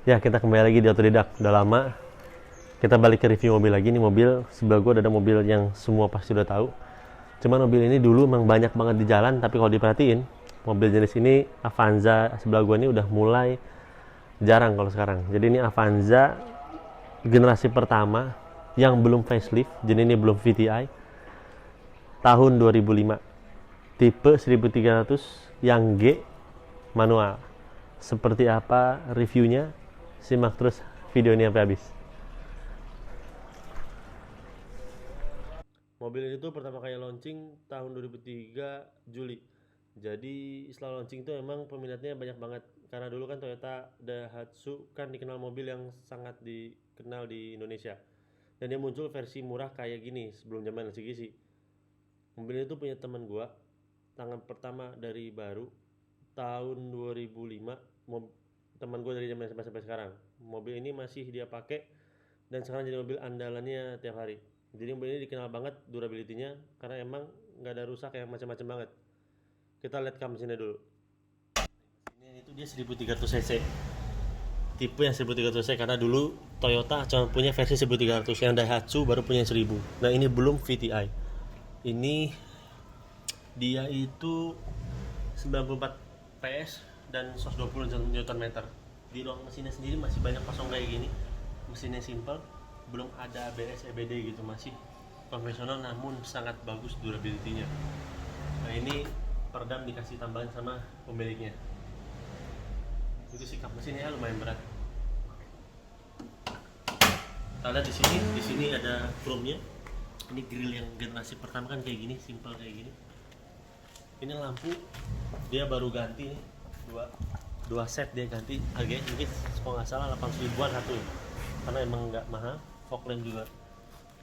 Ya, kita kembali lagi di Otodidak. Udah lama kita balik ke review mobil lagi. Nih mobil sebelah gue ada mobil yang semua pasti udah tahu. Cuman mobil ini dulu memang banyak banget di jalan, tapi kalau diperhatiin mobil jenis ini Avanza sebelah gue ini udah mulai jarang kalau sekarang. Jadi ini Avanza generasi pertama yang belum facelift, jadi ini belum VTI, tahun 2005, tipe 1300 yang G manual. Seperti apa reviewnya? Simak terus video ini sampai habis. Mobil ini tuh pertama kali launching tahun 2003 Juli. Jadi setelah launching itu emang peminatnya banyak banget. Karena dulu kan Toyota Daihatsu kan dikenal mobil yang sangat dikenal di Indonesia. Dan dia muncul versi murah kayak gini sebelum zaman LCGC. Mobil itu punya teman gua, tangan pertama dari baru tahun 2005. Teman gua dari zaman sampai sekarang. Mobil ini masih dia pakai dan sekarang jadi mobil andalannya tiap hari. Jadi mobil ini dikenal banget durability-nya karena emang nggak ada rusak yang macam-macam banget. Kita lihat kam mesinnya dulu. Ini itu dia 1300 cc. Tipe yang 1300 cc karena dulu Toyota cuma punya versi 1300, yang Daihatsu baru punya 1000. Nah, ini belum VTI. Ini dia itu 94 PS dan 120 Nm. Di ruang mesinnya sendiri masih banyak kosong kayak gini. Mesinnya simple, belum ada ABS EBD gitu, masih konvensional namun sangat bagus durability-nya. Nah, ini peredam dikasih tambahan sama pemiliknya. Itu sikap mesinnya lumayan berat. Kita lihat di sini ada chrome-nya. Ini grill yang generasi pertama kan kayak gini, simple kayak gini. Ini lampu dia baru ganti nih, dua set dia ganti, harganya mungkin kalau nggak salah 800 ribuan satu ya. Karena emang nggak mahal. Fog lamp juga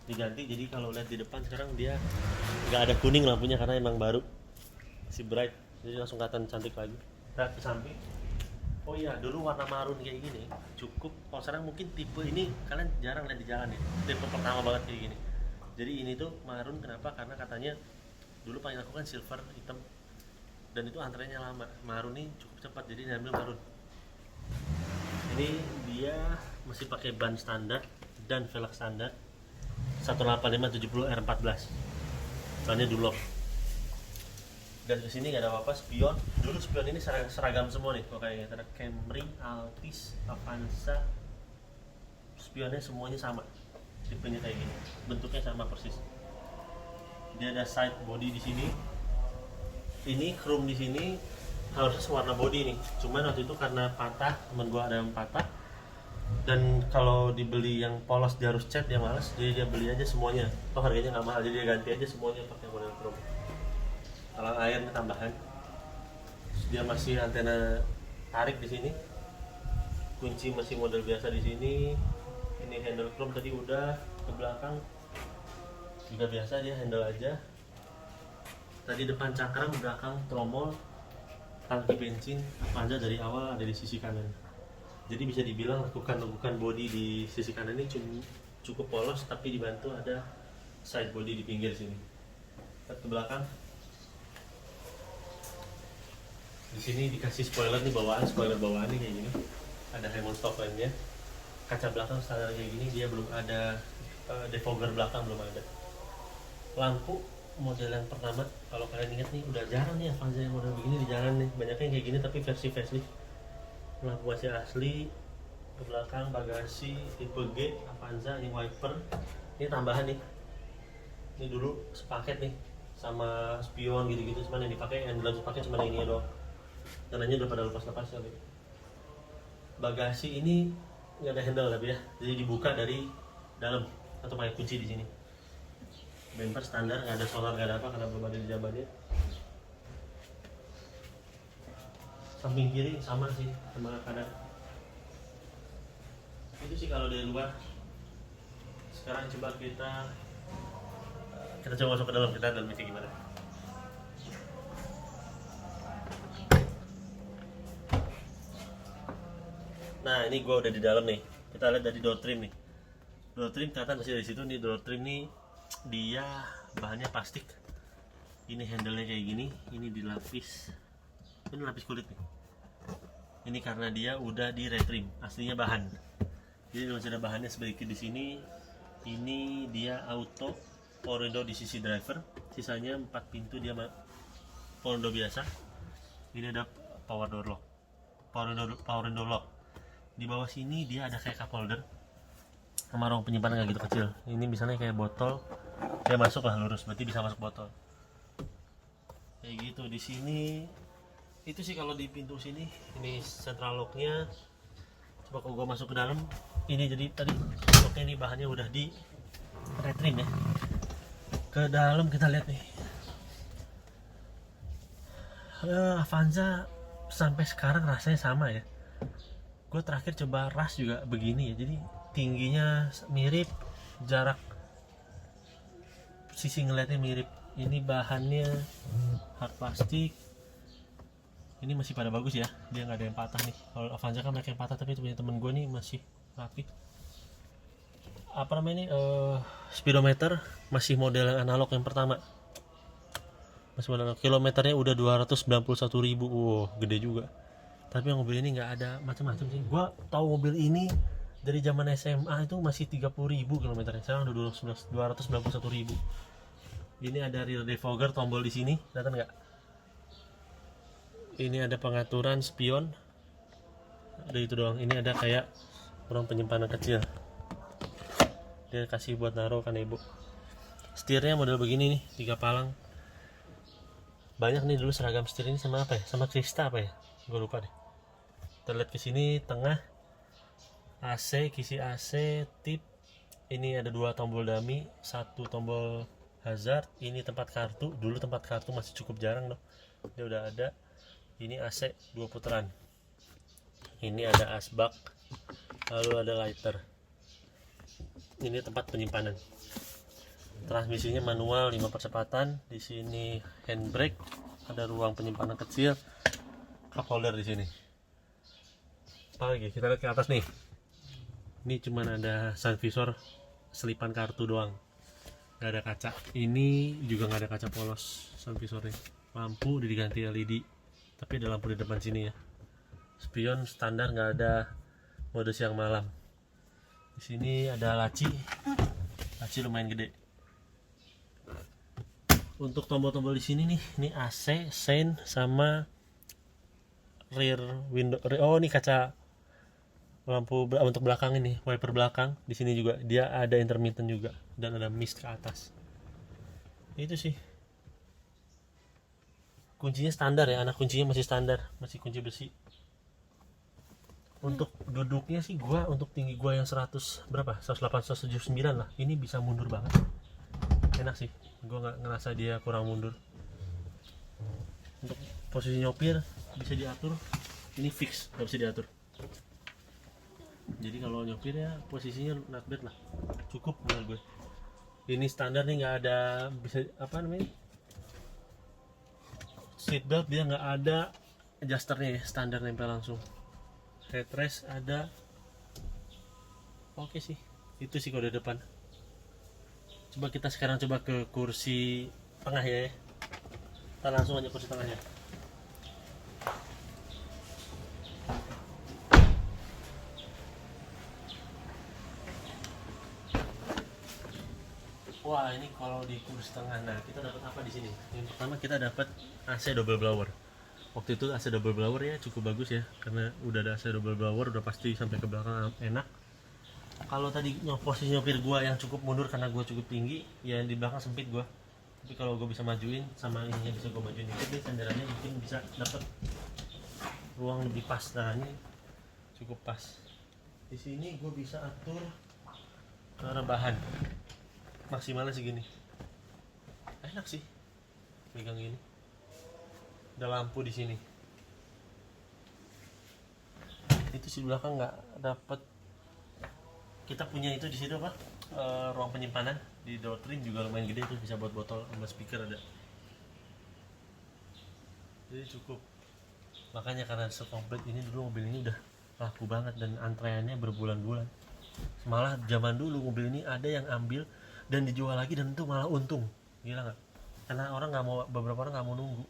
diganti, jadi kalau lihat di depan sekarang dia nggak ada kuning lampunya karena emang baru, masih bright, jadi langsung kelihatan cantik lagi. Kita ke samping. Oh iya, dulu warna marun kayak gini cukup. Kalau sekarang mungkin tipe ini kalian jarang lihat di jalan ya, tipe pertama banget kayak gini. Jadi ini tuh marun, kenapa? Karena katanya dulu paling aku kan silver hitam dan itu antreannya lama. Marun ini cukup cepat, jadi diambil marun. Ini dia masih pakai ban standar dan velg standar 185/70 R14. Bannya Dunlop. Dan di sini nggak ada apa-apa. Spion, dulu spion ini seragam semua nih. Kayaknya ada Camry, Altis, Avanza. Spionnya semuanya sama. Tipenya kayak gini. Bentuknya sama persis. Dia ada side body di sini. Ini chrome di sini harusnya sewarna body nih. Cuman waktu itu karena patah, temen gua ada yang patah. Dan kalau dibeli yang polos dia harus cat, dia males, jadi dia beli aja semuanya. Toh harganya nggak mahal, jadi dia ganti aja semuanya pakai model chrome. Talang air tambahan. Dia masih antena tarik di sini. Kunci masih model biasa di sini. Ini handle chrome tadi udah, ke belakang juga biasa, dia handle aja. Tadi depan cakram, belakang tromol, tangki bensin Avanza dari awal ada di sisi kanan. Jadi bisa dibilang lekukan body di sisi kanan ini cukup polos, tapi dibantu ada side body di pinggir sini. Ke belakang. Di sini dikasih spoiler nih bawaan, spoiler bawaan nih kayak gini. Ada Raymond stop lainnya. Kaca belakang standar kayak gini, dia belum ada defogger belakang, belum ada. Lampu model yang pertama, kalau kalian ingat nih, udah jarang nih Avanza yang model begini di jalan nih. Banyaknya kayak gini tapi versi facelift. Lampu masih asli. Ke belakang bagasi tipe G Avanza, ini wiper. Ini tambahan nih. Ini dulu sepaket nih sama spion gitu-gitu, cuman yang dipakai, yang dalam sepaket cuma ini doang. Tanahnya udah pada lepas-lepas kali. Bagasi ini nggak ada handle tapi ya, jadi dibuka dari dalam atau pakai kunci di sini. Bumper standar, nggak ada solar, nggak ada apa karena belum ada di zamannya. Samping kiri sama sih, sama kadang. Itu sih kalau dari luar. Sekarang coba kita coba masuk ke dalam, kita dalamnya kayak gimana. Nah, ini gua udah di dalam nih. Kita lihat dari door trim nih. Door trim kelihatan masih dari situ nih. Door trim nih dia bahannya plastik. Ini handle-nya kayak gini. Ini dilapis. Ini lapis kulit nih. Ini karena dia udah di retrim, aslinya bahan. Jadi masih ada bahannya sedikit di sini. Ini dia auto power window di sisi driver, sisanya 4 pintu dia power window biasa. Ini ada power door lock, power window lock. Di bawah sini dia ada kayak cup holder sama ruang penyimpanan nggak gitu kecil. Ini misalnya kayak botol, kayak masuk lah lurus, berarti bisa masuk botol. Kayak gitu di sini. Itu sih kalau di pintu sini. Ini central locknya. Coba kalau gua masuk ke dalam, ini jadi tadi locknya ini bahannya udah di retrim ya. Ke dalam kita lihat nih. Avanza sampai sekarang rasanya sama ya. Gue terakhir coba Rush juga begini ya. Jadi tingginya mirip, jarak sisi ngeliatnya mirip. Ini bahannya hard plastik. Ini masih pada bagus ya, dia nggak ada yang patah nih. Kalau Avanza kan banyak yang patah, tapi itu punya temen gue nih masih rapi. Apa namanya nih, speedometer masih model yang analog yang pertama. Masih model kilometernya udah 291.000. Wow, gede juga. Tapi yang mobil ini nggak ada macam-macam sih. Gue tahu mobil ini dari zaman SMA itu masih 30.000 kilometernya. Sekarang udah 291.000. Ini ada rear defogger, tombol di sini, kelihatan nggak? Ini ada pengaturan spion, ada itu doang. Ini ada kayak ruang penyimpanan kecil, dia kasih buat naruh kan ibu. Setirnya model begini nih, 3 palang. Banyak nih dulu seragam setir ini sama apa ya, sama Krista apa ya, gue lupa deh. Kita lihat ke sini tengah, AC, kisi AC, tip. Ini ada 2 tombol dummy, 1 tombol hazard. Ini tempat kartu, dulu tempat kartu masih cukup jarang loh, dia udah ada. Ini AC 2 putaran. Ini ada asbak, lalu ada lighter. Ini tempat penyimpanan. Transmisinya manual 5 percepatan. Di sini handbrake, ada ruang penyimpanan kecil, cup holder di sini. Apa lagi? Kita lihat ke atas nih. Ini cuman ada sun visor, selipan kartu doang. Gak ada kaca. Ini juga gak ada kaca polos sun visornya. Lampu diganti LED. Tapi ada lampu di depan sini ya. Spion standar, nggak ada mode siang malam. Di sini ada laci lumayan gede. Untuk tombol-tombol di sini nih, ini AC, sein, sama rear window. Oh, ini kaca lampu untuk belakang ini, wiper belakang. Di sini juga dia ada intermittent juga, dan ada mist ke atas. Itu sih. Kuncinya standar ya, anak kuncinya masih standar, masih kunci besi. Untuk duduknya sih gua, untuk tinggi gua yang 100 berapa? 108 179 lah. Ini bisa mundur banget. Enak sih. Gua nggak ngerasa dia kurang mundur. Untuk posisi nyopir bisa diatur. Ini fix, nggak bisa diatur. Jadi kalau nyopir ya posisinya not bad lah. Cukup menurut gue. Ini standar nih, nggak ada bisa apa namanya? Seatbelt dia nggak ada adjusternya ya, standar nempel langsung. Headrest ada. Oke sih, itu sih kalau di depan. Coba kita sekarang coba ke kursi tengah ya. Kita langsung aja kursi tengahnya. Wah, ini kalau di kursi tengah, nah kita dapat apa di sini? Yang pertama kita dapat AC double blower. Waktu itu AC double blower ya cukup bagus ya, karena udah ada AC double blower, udah pasti sampai ke belakang enak. Kalau tadi posisi nyopir gua yang cukup mundur karena gua cukup tinggi, ya yang di belakang sempit gua. Tapi kalau gua bisa majuin sama ininya bisa gua majuin dikit nih, sandarannya mungkin bisa dapat ruang lebih pas. Nah ini cukup pas. Di sini gua bisa atur rebahan. Maksimalnya segini, enak sih pegang gini. Ada lampu di sini. Itu sih belakang nggak dapet. Kita punya itu di situ apa? Ruang penyimpanan di door trim juga lumayan gede tuh, bisa buat botol sama speaker ada. Jadi cukup. Makanya karena sekomplit ini dulu mobil ini udah laku banget dan antreannya berbulan-bulan. Malah zaman dulu mobil ini ada yang ambil dan dijual lagi dan itu malah untung. Gila nggak? Karena orang nggak mau, beberapa orang nggak mau nunggu.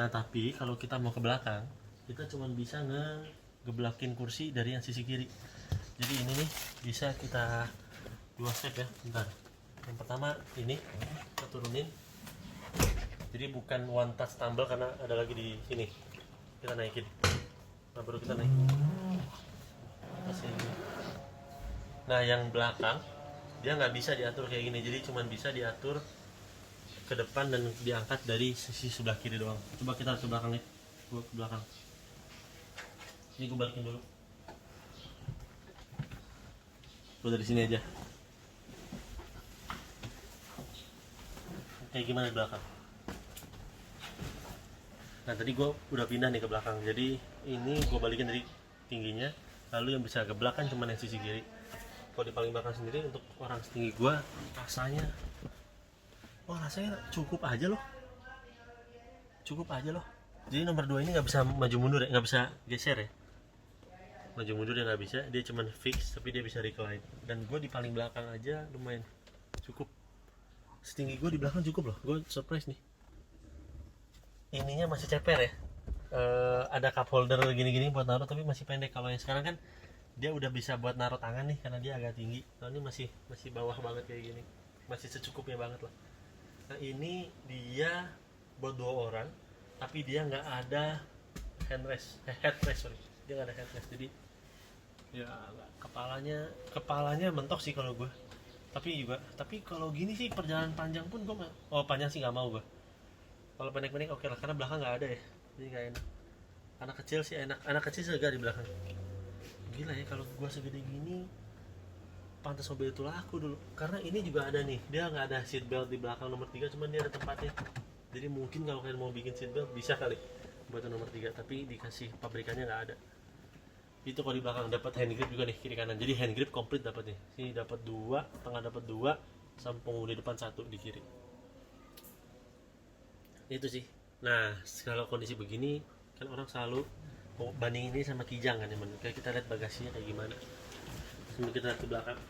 Nah tapi kalau kita mau ke belakang kita cuma bisa ngegeblakin kursi dari yang sisi kiri. Jadi ini nih bisa kita dua step ya. Bentar, yang pertama ini kita turunin, jadi bukan one touch tumble karena ada lagi di sini, kita naikin. Nah baru kita naikin. Nah yang belakang dia nggak bisa diatur kayak gini, jadi cuma bisa diatur ke depan dan diangkat dari sisi sebelah kiri doang. Coba kita ke belakang nih, gua ke belakang. Ini gue balikin dulu. Gue dari sini aja. Kayak gimana di belakang? Nah tadi gue udah pindah nih ke belakang, jadi ini gue balikin dari tingginya, lalu yang bisa ke belakang cuma yang sisi kiri. Kalau di paling belakang sendiri untuk orang setinggi gue rasanya, rasanya cukup aja loh. Jadi nomor 2 ini nggak bisa maju mundur ya, nggak bisa geser ya. Maju mundur dia nggak bisa, dia cuma fix tapi dia bisa recline. Dan gue di paling belakang aja lumayan cukup. Setinggi gue di belakang cukup loh, gue surprise nih. Ininya masih ceper ya, ada cup holder gini-gini buat naruh tapi masih pendek. Kalau yang sekarang kan dia udah bisa buat naruh tangan nih karena dia agak tinggi. Kalau ini masih bawah banget kayak gini, masih secukupnya banget lah. Nah ini dia buat 2 orang tapi dia nggak ada headrest, dia nggak ada headrest. Jadi ya kepalanya mentok sih kalau gue. Tapi kalau gini sih perjalanan panjang pun gue panjang sih nggak mau gue. Kalau pendek-pendek oke lah, karena belakang nggak ada ya, jadi nggak enak. Anak kecil sih enak, anak kecil segar di belakang. Gila ya, kalau gua segede gini pantas mobil itu laku dulu. Karena ini juga ada nih, dia nggak ada seat belt di belakang nomor 3, cuman dia ada tempatnya. Jadi mungkin kalau kalian mau bikin seat belt bisa kali buat nomor 3, tapi dikasih pabrikannya nggak ada. Itu kalau di belakang dapat hand grip juga nih kiri kanan. Jadi hand grip komplit dapat nih. Sini dapat 2, tengah dapat 2, sama pengemudi depan 1 di kiri. Itu sih. Nah kalau kondisi begini kan orang selalu banding ini sama Kijang kan, kayak kita lihat bagasinya kayak gimana. Sambil kita lihat ke belakang.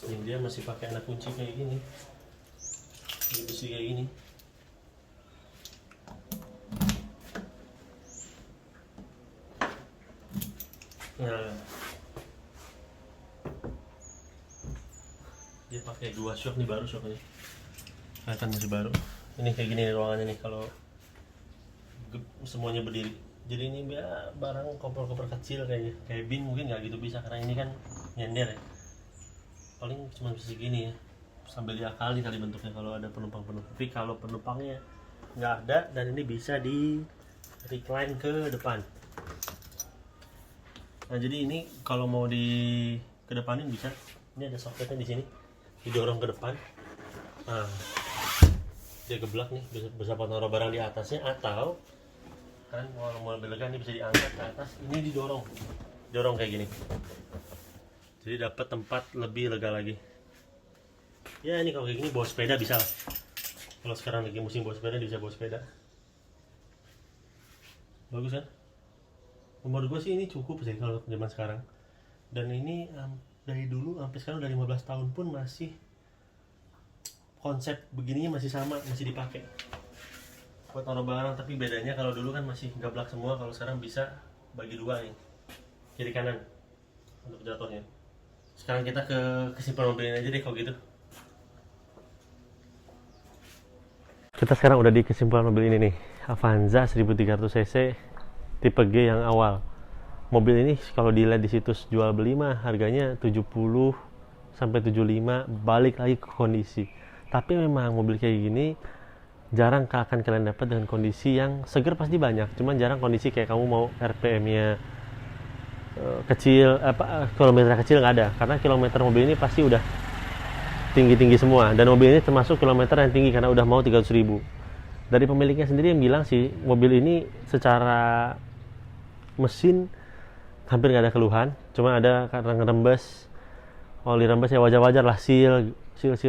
Ini dia masih pakai anak kunci kayak gini, ini besi kayak gini. Nah dia pakai 2 shock nih, baru shocknya kelihatan masih baru. Ini kayak gini nih ruangannya nih kalau semuanya berdiri. Jadi ini barang koper-koper kecil kayaknya, kayak bin mungkin nggak gitu bisa karena ini kan nyender ya, paling cuma segini ya, sambil diakali kali bentuknya kalau ada penumpang. Tapi kalau penumpangnya nggak ada dan ini bisa di recline ke depan. Nah jadi ini kalau mau di kedepanin bisa, ini ada soketnya di sini, didorong ke depan. Nah dia geblak nih, bisa naruh barang di atasnya, atau kan mau lebih lega ini bisa diangkat ke atas, ini didorong kayak gini, jadi dapat tempat lebih lega lagi ya. Ini kalau kayak gini bawa sepeda bisa lah, kalau sekarang lagi musim bawa sepeda bisa bawa sepeda, bagus kan. Menurut gue sih ini cukup sih kalau zaman sekarang. Dan ini dari dulu sampai sekarang udah 15 tahun pun masih konsep begininya masih sama, masih dipakai buat taruh barang. Tapi bedanya kalau dulu kan masih gablak semua, kalau sekarang bisa bagi 2 nih, kiri kanan untuk jatuhnya. Sekarang kita ke kesimpulan mobil ini aja deh kalau gitu. Kita sekarang udah di kesimpulan mobil ini nih, Avanza 1300 cc tipe G yang awal. Mobil ini kalau dilihat di situs jual beli mah harganya 70 sampai 75, balik lagi ke kondisi. Tapi memang mobil kayak gini jarang akan kalian dapat dengan kondisi yang seger, pasti banyak, cuman jarang kondisi kayak kamu mau RPM-nya kecil, kilometer kecil nggak ada, karena kilometer mobil ini pasti udah tinggi-tinggi semua, dan mobil ini termasuk kilometer yang tinggi karena udah mau 300.000. Dari pemiliknya sendiri yang bilang sih mobil ini secara mesin hampir nggak ada keluhan, cuma ada karena ngerembes, oli rembes ya wajar-wajar lah, seal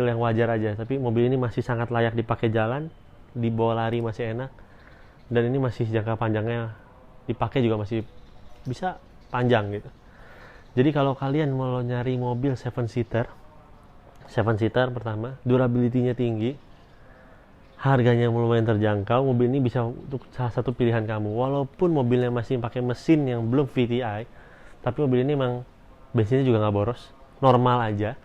yang wajar aja. Tapi mobil ini masih sangat layak dipakai jalan, dibawa lari masih enak, dan ini masih jangka panjangnya dipakai juga masih bisa panjang gitu. Jadi kalau kalian mau nyari mobil 7 seater 7 seater pertama, durability-nya tinggi, harganya lumayan terjangkau. Mobil ini bisa untuk salah satu pilihan kamu, walaupun mobilnya masih pakai mesin yang belum VTI, tapi mobil ini emang bensinnya juga nggak boros, normal aja.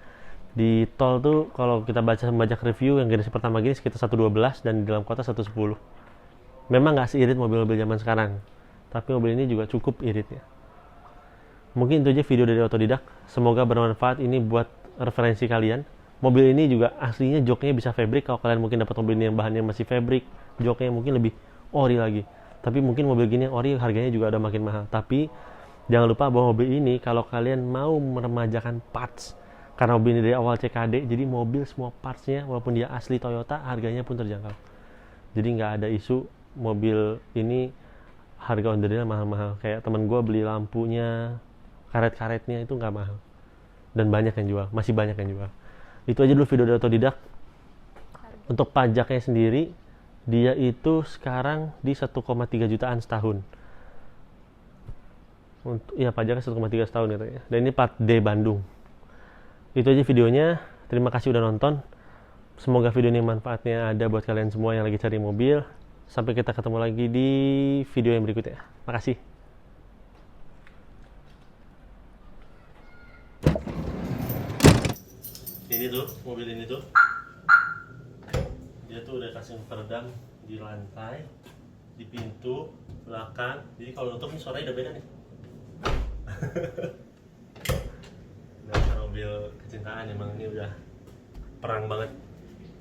Di tol tuh kalau kita baca review yang generasi pertama gini sekitar 112 dan di dalam kota 110. Memang nggak seirit mobil-mobil zaman sekarang, tapi mobil ini juga cukup iritnya. Mungkin itu aja video dari Otodidak, semoga bermanfaat ini buat referensi kalian. Mobil ini juga aslinya joknya bisa fabric. Kalau kalian mungkin dapat mobil ini yang bahannya masih fabric, joknya mungkin lebih ori lagi. Tapi mungkin mobil gini yang ori harganya juga udah makin mahal. Tapi jangan lupa bahwa mobil ini kalau kalian mau meremajakan parts, karena mobil ini dari awal CKD, jadi mobil semua partsnya walaupun dia asli Toyota harganya pun terjangkau. Jadi nggak ada isu mobil ini harga on the deal mahal-mahal. Kayak temen gue beli lampunya, karet-karetnya itu nggak mahal. Dan banyak yang jual, masih banyak yang jual. Itu aja dulu video dari Otodidak. Untuk pajaknya sendiri, dia itu sekarang di 1,3 jutaan setahun. Ya pajaknya 1,3 setahun katanya. Dan ini part D Bandung. Itu aja videonya. Terima kasih udah nonton. Semoga video ini manfaatnya ada buat kalian semua yang lagi cari mobil. Sampai kita ketemu lagi di video yang berikutnya. Makasih. Ini tuh, mobil ini tuh dia tuh udah kasih peredam di lantai, di pintu belakang. Jadi kalau nutup nih suaranya udah beda nih. Nah, mobil kecintaan emang ini udah perang banget.